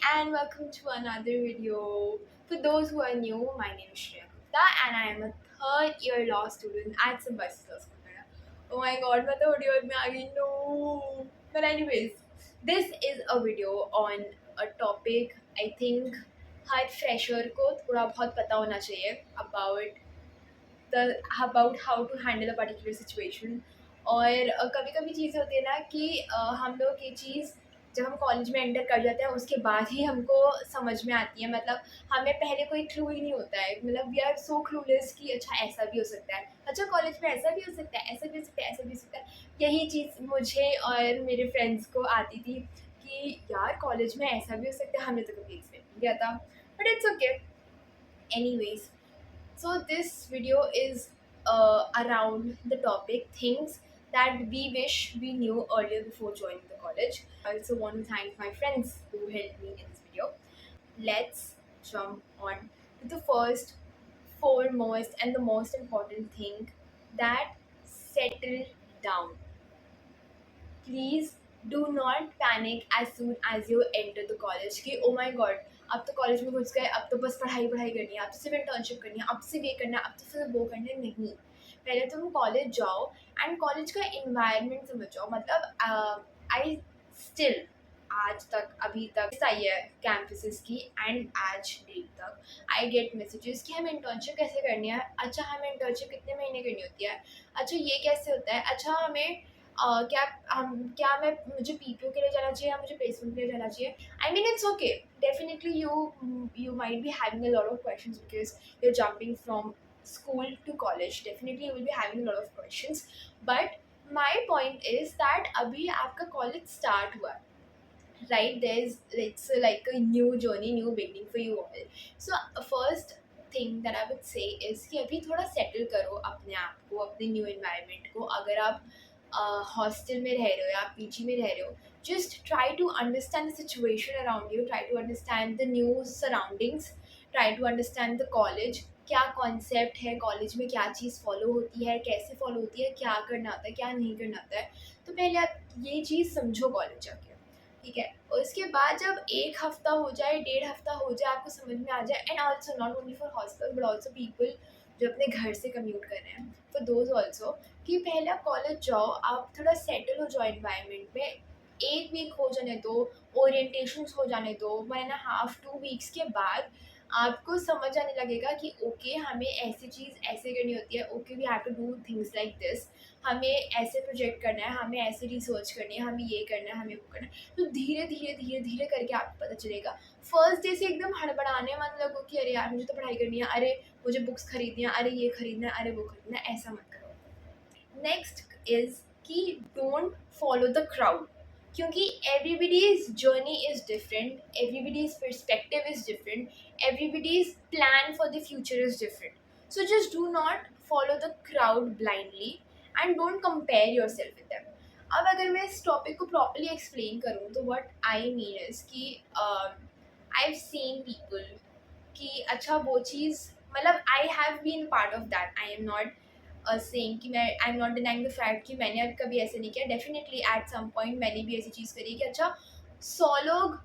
and welcome to another video. For those who are new, my name is Shreya Gupta and I am a third year law student at Symbiosis Law School. Oh my god, मैं तो video में आ गई no. But anyways, this is a video on a topic I think her fresher को थोड़ा बहुत पता होना चाहिए about how to handle a particular situation. और कभी कभी चीज़ होती है ना कि हम लोग ये चीज़ जब हम कॉलेज में एंटर कर जाते हैं उसके बाद ही हमको समझ में आती है, मतलब हमें पहले कोई क्लू ही नहीं होता है, मतलब वी आर सो क्लूलेस कि अच्छा ऐसा भी हो सकता है, अच्छा कॉलेज में ऐसा भी हो सकता है, ऐसा भी हो सकता है, ऐसा भी हो सकता है। यही चीज़ मुझे और मेरे फ्रेंड्स को आती थी कि यार कॉलेज में ऐसा भी हो सकता है, हमने तो कभी एक्सपेक्ट नहीं किया था, but it's okay. Anyways, so this video is around the topic things that we wish we knew earlier before joining the college. I also want to thank my friends who helped me in this video. Let's jump on to the first, foremost, and the most important thing, that settle down. Please do not panic as soon as you enter the college कि oh माई God अब तो college में घुस गए, अब तो बस पढ़ाई पढ़ाई करनी है, अब तो सिर्फ इंटर्नशिप करनी है, अब सिर्फ ये करना है, अब तो सिर्फ वो करना है। नहीं, पहले तुम कॉलेज जाओ एंड कॉलेज का इन्वायरमेंट समझो। मतलब आई स्टिल आज तक अभी तक आई है कैंपसेस की एंड आज डेट तक आई गेट मैसेजेस कि हमें इंटर्नशिप कैसे करनी है, अच्छा हमें इंटर्नशिप कितने महीने करनी होती है, अच्छा ये कैसे होता है, अच्छा हमें क्या मैं मुझे पीपीओ के लिए जाना चाहिए या मुझे प्लेसमेंट के लिए जाना चाहिए। I mean it's okay, definitely you might be having a lot of questions because you're jumping from school to college. Definitely you will be having a lot of questions, but my point is that अभी आपका college start हुआ है, right? It's like a new journey, new beginning for you all. So first thing that I would say is कि अभी थोड़ा settle करो अपने आप को, अपने न्यू एनवायरनमेंट को। अगर आप हॉस्टल में रह रहे हो या पीजी में रह रहे हो, just try to understand the situation around you, try to understand the new surroundings, try to understand the college, क्या कॉन्सेप्ट है कॉलेज में, क्या चीज़ फॉलो होती है, कैसे फॉलो होती है, क्या करना होता है, क्या नहीं करना होता है। तो पहले आप ये चीज़ समझो कॉलेज जाके, ठीक है। और उसके बाद जब एक हफ्ता हो जाए, डेढ़ हफ्ता हो जाए, आपको समझ में आ जाए, and also not only for hostel but also people जो अपने घर से कम्यूट कर रहे हैं, फॉर दोज ऑल्सो, कि पहले आप कॉलेज जाओ, आप थोड़ा सेटल हो जाओ एनवायरनमेंट में। एक वीक हो जाने दो, ओरिएंटेशन हो जाने दो, 1.5 2 वीक्स के बाद आपको समझ आने लगेगा कि ओके हमें ऐसी चीज़ ऐसे करनी होती है, okay we have to do things like this, हमें ऐसे प्रोजेक्ट करना है, हमें ऐसे रिसर्च करनी है, हमें ये करना है, हमें वो करना है। तो धीरे धीरे धीरे धीरे करके आपको पता चलेगा। फर्स्ट डे से एकदम हड़बड़ाने मत लगो कि अरे यार मुझे तो पढ़ाई करनी है, अरे मुझे बुक्स खरीदनी है, अरे ये खरीदना है, अरे वो खरीदना है, ऐसा मत करो। नेक्स्ट इज कि डोंट फॉलो द क्राउड, क्योंकि everybody's journey is different, everybody's perspective is different, everybody's plan for the future is different. So just do not follow the crowd blindly and don't compare your self with them. अब अगर मैं इस topic को properly explain करूँ तो what I mean is कि I have seen people कि अच्छा वो चीज़, मतलब I have been part of that, I am not saying कि मैं I am not denying the fact कि मैंने कभी ऐसे नहीं किया। डेफिनेटली एट सम पॉइंट मैंने भी ऐसी चीज़ करी कि अच्छा 100 लोग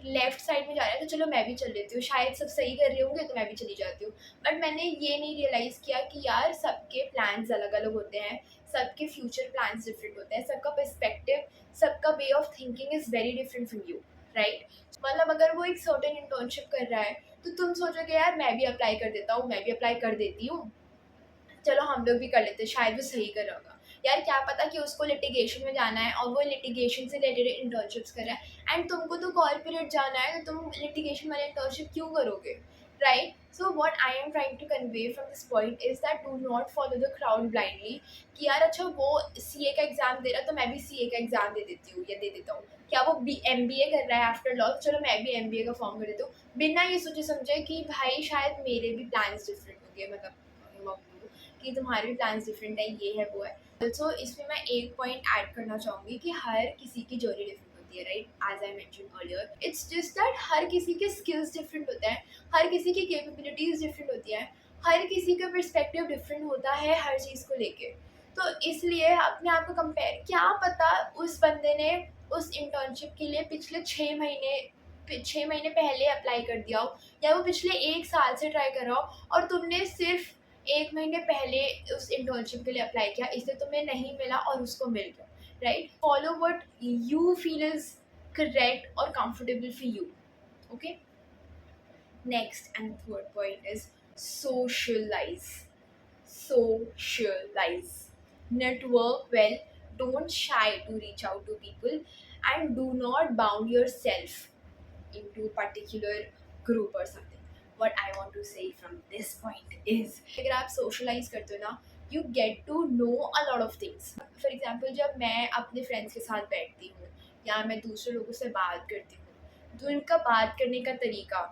लेफ्ट साइड में जा रहे हैं तो चलो मैं भी चल लेती हूँ, शायद सब सही कर रहे होंगे तो मैं भी चली जाती हूँ। बट मैंने ये नहीं रियलाइज़ किया कि यार सबके प्लान्स अलग अलग होते हैं, सबके फ्यूचर प्लान्स डिफरेंट होते हैं, सबका पर्सपेक्टिव, सबका way of thinking is very different from you, right. मतलब अगर वो एक सर्टेन इंटर्नशिप कर रहा है तो तुम सोचोगे यार मैं भी अप्लाई कर देता हूँ, मैं भी अप्लाई कर देती हूँ, चलो हम लोग भी कर लेते हैं, शायद वो सही कर रहा होगा। यार क्या पता कि उसको लिटिगेशन में जाना है और वो लिटिगेशन से रिलेटेड इंटर्नशिप्स कर रहा है एंड तुमको तो कॉर्पोरेट जाना है, तो तुम लिटिगेशन वाले इंटर्नशिप क्यों करोगे, right. So what I am trying to convey from this point is that do not follow the crowd blindly कि यार अच्छा वो सीए का एग्जाम दे रहा है तो मैं भी सीए का एग्जाम दे देती हूँ या दे देता हूँ, क्या वो एमबीए कर रहा है आफ्टर लॉ, चलो मैं भी एमबीए का फॉर्म कर देता हूँ, बिना ये सोचे समझे कि भाई शायद मेरे भी प्लान्स डिफरेंट होंगे, मतलब कि तुम्हारे भी प्लान्स डिफरेंट है, ये है वो है। ऑल्सो इसमें मैं एक पॉइंट ऐड करना चाहूँगी कि हर किसी की जर्नी डिफरेंट होती है, right, as I mention earlier. It's just that हर किसी के स्किल्स डिफरेंट होते हैं, हर किसी की कैपेबिलिटीज़ डिफरेंट होती हैं, हर किसी का पर्सपेक्टिव डिफरेंट होता है हर चीज़ को लेके। तो इसलिए अपने आप को कंपेयर, क्या पता उस बंदे ने उस इंटर्नशिप के लिए पिछले 6 महीने 6 महीने पहले अप्लाई कर दिया हो, या वो पिछले 1 साल से ट्राई कर रहा हो और तुमने सिर्फ 1 महीने पहले उस इंटर्नशिप के लिए अप्लाई किया, इसलिए तुम्हें नहीं मिला और उसको मिल गया, right? Follow what you feel is correct और comfortable for you, okay? Next and third point is socialize. Socialize. Network well. Don't shy to reach out to people, and do not bound yourself into a particular group or something. What I want to say from this point is, अगर आप socialize करते हो ना, you get to know a lot of things. For example, जब मैं अपने friends के साथ बैठती हूँ या मैं दूसरे लोगों से बात करती हूँ, तो उनका बात करने का तरीका,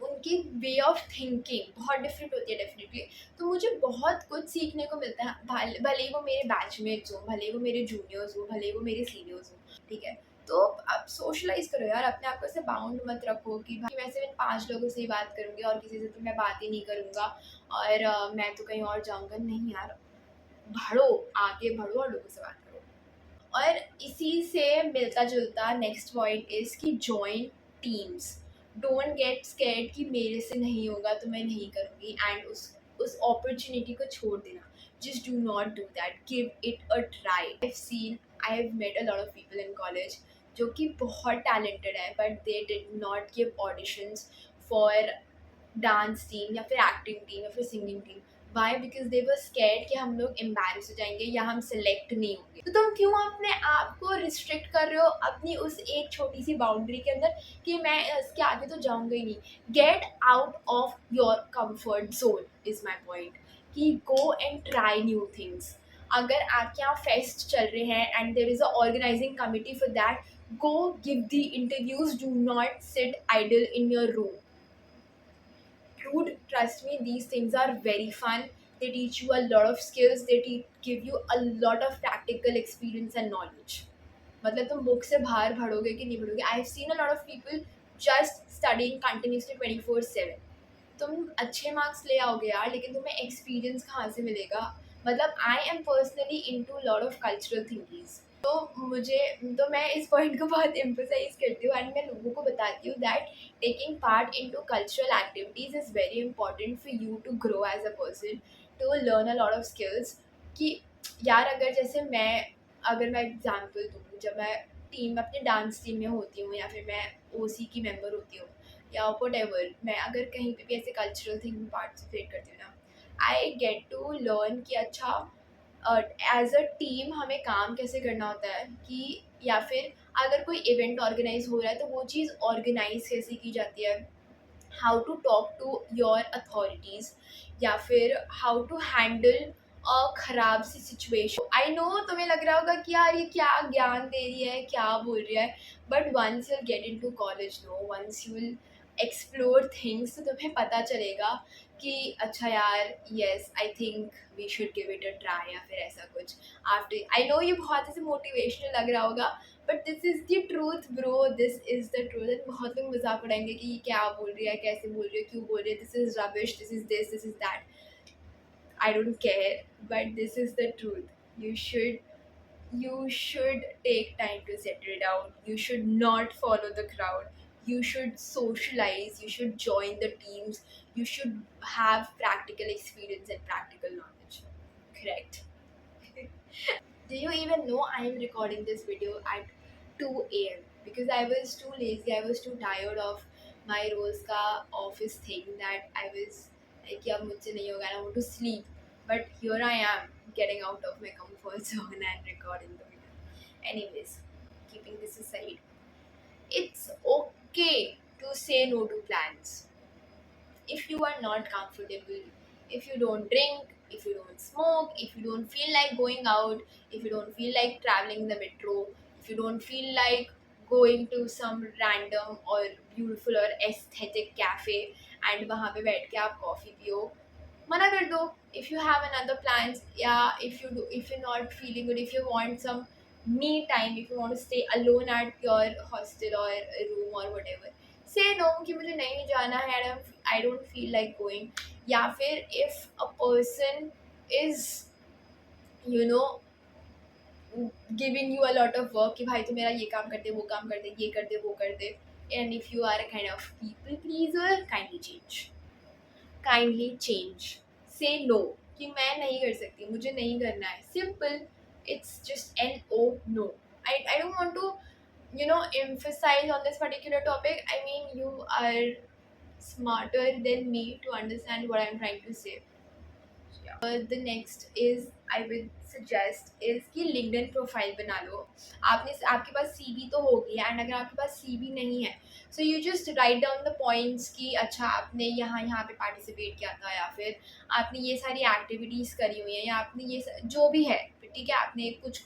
उनकी वे ऑफ थिंकिंग बहुत डिफरेंट होती है डेफिनेटली। तो मुझे बहुत कुछ सीखने को मिलता है, भले ही वो मेरे बैचमेट्स हों, भले ही वो मेरे जूनियर्स हों, भले ही वो मेरे सीनियर्स हों, ठीक है? तो आप सोशलाइज करो यार, अपने आप को ऐसे बाउंड मत रखो कि भाई मैं सिर्फ इन 5 लोगों से ही बात करूँगी और किसी से तो मैं बात ही नहीं करूँगा और मैं तो कहीं और जाऊँगा। नहीं यार, बढ़ो, आगे बढ़ो और लोगों से बात करो। और इसी से मिलता जुलता नेक्स्ट पॉइंट इज़ कि join teams. Don't get scared कि मेरे से नहीं होगा तो मैं नहीं करूँगी एंड उस अपॉर्चुनिटी को छोड़ देना। Just do not do that, give it a try. I have met a lot of people in college जो कि बहुत टैलेंटेड है, but they did not give auditions for dance team या फिर एक्टिंग टीम या फिर singing team. Why? Because they were scared कि हम लोग एम्बैरस हो जाएंगे या हम सेलेक्ट नहीं होंगे। तो तुम क्यों अपने आप को रिस्ट्रिक्ट कर रहे हो अपनी उस एक छोटी सी बाउंड्री के अंदर कि मैं इसके आगे तो जाऊंगा ही नहीं? Get out of your comfort zone is my point, कि go and try new things. अगर आपके यहाँ फेस्ट चल रहे हैं and there is a organizing committee for that, go give the interviews, do not sit idle in your room. Dude, trust me, these things are very fun. They teach you a lot of skills. They give you a lot of practical experience and knowledge. मतलब तुम book से बाहर पढ़ोगे कि नहीं पढ़ोगे? I have seen a lot of people just studying continuously 24/7। तुम अच्छे मार्क्स ले आओगे यार, लेकिन तुम्हें एक्सपीरियंस कहाँ से मिलेगा? मतलब I am personally into lot of cultural thinkings. तो मैं इस पॉइंट को बहुत एम्फोसाइज करती हूँ एंड मैं लोगों को बताती हूँ that taking part into cultural activities is very important for you to grow as a person, to learn a lot of skills. कि यार अगर जैसे अगर मैं एग्जाम्पल दूँ, जब मैं अपने डांस टीम में होती हूँ या फिर मैं OC की मेंबर होती हूँ या व्हाटएवर, मैं अगर कहीं पे भी ऐसे कल्चरल थिंग में पार्टिसिपेट करती हूँ ना, आई गेट टू लर्न कि अच्छा एज अ टीम हमें काम कैसे करना होता है, कि या फिर अगर कोई इवेंट ऑर्गेनाइज हो रहा है तो वो चीज़ ऑर्गेनाइज कैसे की जाती है, how to talk to your authorities, या फिर हाउ टू हैंडल ख़राब सी सिचुएशन। आई नो तुम्हें लग रहा होगा कि यार ये क्या ज्ञान दे रही है, क्या बोल रही है, but once you get in to college, no, once you will explore things, तो तुम्हें पता चलेगा कि अच्छा यार, yes, I think we should give it a try या फिर ऐसा कुछ। आफ्टर, आई नो ये बहुत ऐसे मोटिवेशनल लग रहा होगा, but this is the truth bro, this is the truth. And बहुत लोग मजाक उड़ाएंगे कि ये क्या बोल रही है, कैसे बोल रही है, क्यों बोल रही है, this is rubbish, this is this is that. I don't care, but this is the truth. You should take time to settle down. You should not follow the crowd. You should socialize. You should join the teams. You should have practical experience and practical knowledge. Correct. Do you even know I am recording this video at 2 a.m. because I was too lazy, I was too tired of my रोज का office thing that I was like कि अब मुझसे नहीं होगा, I want to sleep. But here I am getting out of my comfort zone and recording the video. Anyways, keeping this aside, it's okay to say no to plans. If you are not comfortable, if you don't drink, if you don't smoke, if you don't feel like going out, if you don't feel like traveling the metro, if you don't feel like going to some random or beautiful or aesthetic cafe and वहाँ पे बैठ के आप coffee पियो, मना कर दो। If you have another plans, yeah, if you're not feeling good, if you want some me time, if you want to stay alone at your hostel or room or whatever, say no कि मुझे नहीं जाना है, I don't feel like going। या फिर if a person is, you know, giving you a lot of work कि भाई तू मेरा ये काम कर दे, वो काम कर दे, ये कर दे, वो कर दे, and if you are a kind of people pleaser, kindly change, say no कि मैं नहीं कर सकती, मुझे नहीं करना है, simple. It's just no, no. I don't want to emphasize on this particular topic. I mean, you are smarter than me to understand what I'm trying to say. The next is I would suggest is कि LinkedIn profile बना लो. आपके पास CV तो होगी, and अगर आपके पास CV नहीं है, so you just write down the points कि अच्छा आपने यहाँ यहाँ पे पार्टिसिपेट किया था, या फिर आपने ये सारी एक्टिविटीज़ करी हुई हैं, या आपने जो भी है, ठीक है, आपने कुछ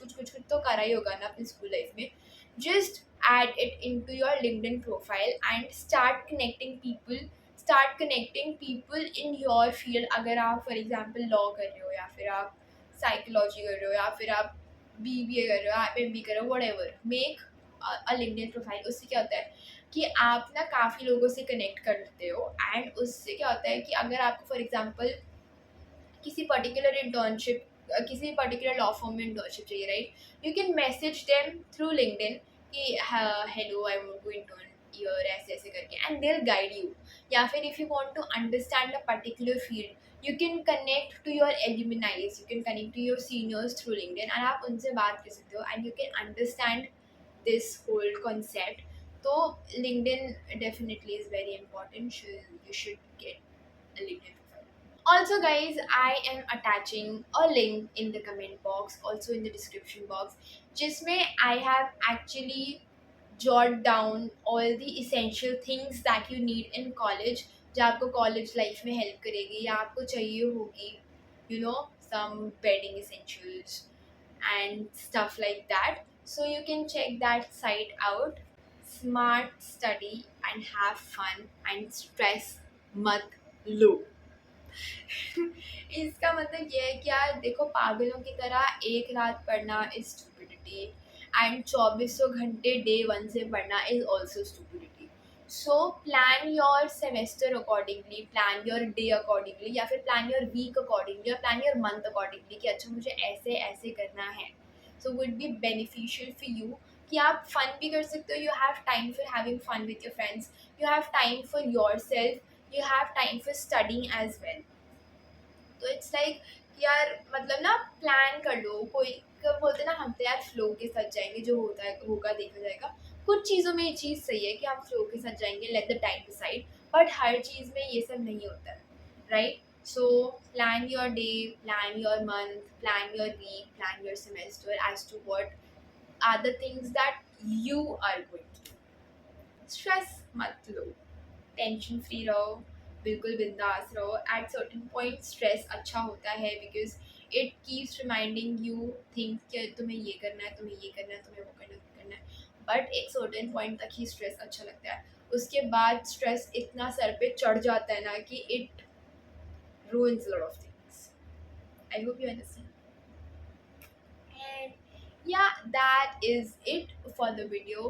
तो करा ही होगा ना अपनी स्कूल लाइफ में. Just add it into your LinkedIn profile and start connecting people in your field. अगर आप फॉर एग्जांपल लॉ कर रहे हो, या फिर आप साइकोलॉजी कर रहे हो, या फिर आप BBA कर रहे हो, आप MBA कर रहे हो, whatever, make a LinkedIn profile. उससे क्या होता है कि आप ना काफ़ी लोगों से कनेक्ट करते हो, एंड उससे क्या होता है कि अगर आपको फॉर एग्जांपल किसी पर्टिकुलर लॉ फॉर्म में इंटर्नशिप चाहिए, right, you can message them through LinkedIn कि hello I want to intern here, ऐसे ऐसे करके, and they will guide you. या फिर if you want to understand a particular field, you can connect to your alumni, you can connect to your seniors through LinkedIn, and आप उनसे बात कर सकते हो, and you can understand this whole concept. तो LinkedIn definitely is very important. You should get a LinkedIn profile. Also guys, I am attaching a link in the comment box, also in the description box, जिसमें I have actually jot down all the essential things that you need in college, जो आपको college life में help करेगी या आपको चाहिए होगी, some bedding essentials and stuff like that. So you can check that site out. Smart study and have fun and stress मत लो. इसका मतलब ये है कि यार देखो, पागलों की तरह एक रात पढ़ना इज स्टूपिडिटी, एंड 2400 घंटे डे 1 से पढ़ना is also stupidity. So plan your semester accordingly, plan your day accordingly, या फिर प्लान योर वीक अकॉर्डिंगली, या प्लान योर मंथ अकॉर्डिंगली कि अच्छा मुझे ऐसे ऐसे करना है. So would be beneficial for you कि आप फन भी कर सकते हो. You have time for having fun with your friends, you have time for your self, you have time for studying as well. तो इट्स लाइक यार मतलब ना प्लान कर लो. कोई कब बोलते हैं ना, हम तो यार फ्लो के साथ जाएंगे, जो होता है होगा देखा जाएगा. कुछ चीज़ों में ये चीज़ सही है कि हम फ्लो के साथ जाएंगे, let the time decide, but हर चीज़ में ये सब नहीं होता है, right. So plan your day, plan your month, plan your week, plan your semester as to what are the things that you are going to. Stress मत लो, टेंशन फ्री रहो, बिल्कुल बिंदास रहो. एट सर्टेन पॉइंट स्ट्रेस अच्छा होता है, because it keeps reminding you things कि तुम्हें ये करना है, तुम्हें ये करना है, तुम्हें वो करना है. बट एक सर्टेन पॉइंट तक ही स्ट्रेस अच्छा लगता है. उसके बाद स्ट्रेस इतना सर पे चढ़ जाता है ना कि it ruins a lot of things. I hope you understand. And yeah, that is it for the video.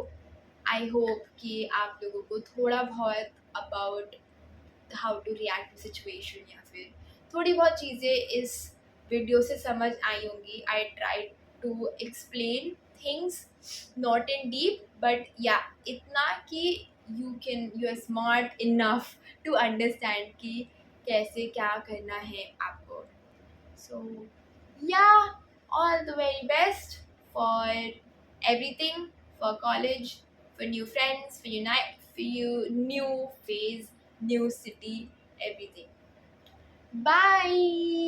I hope कि आप लोगों को थोड़ा बहुत about how to react to situation, या फिर थोड़ी बहुत चीज़ें इस वीडियो से समझ आई होंगी. I try to explain things not in deep, but yeah इतना कि you are smart enough to understand कि कैसे क्या करना है आपको. So yeah, all the very best for everything, for college, for new friends, for you new phase, new city, everything. Bye.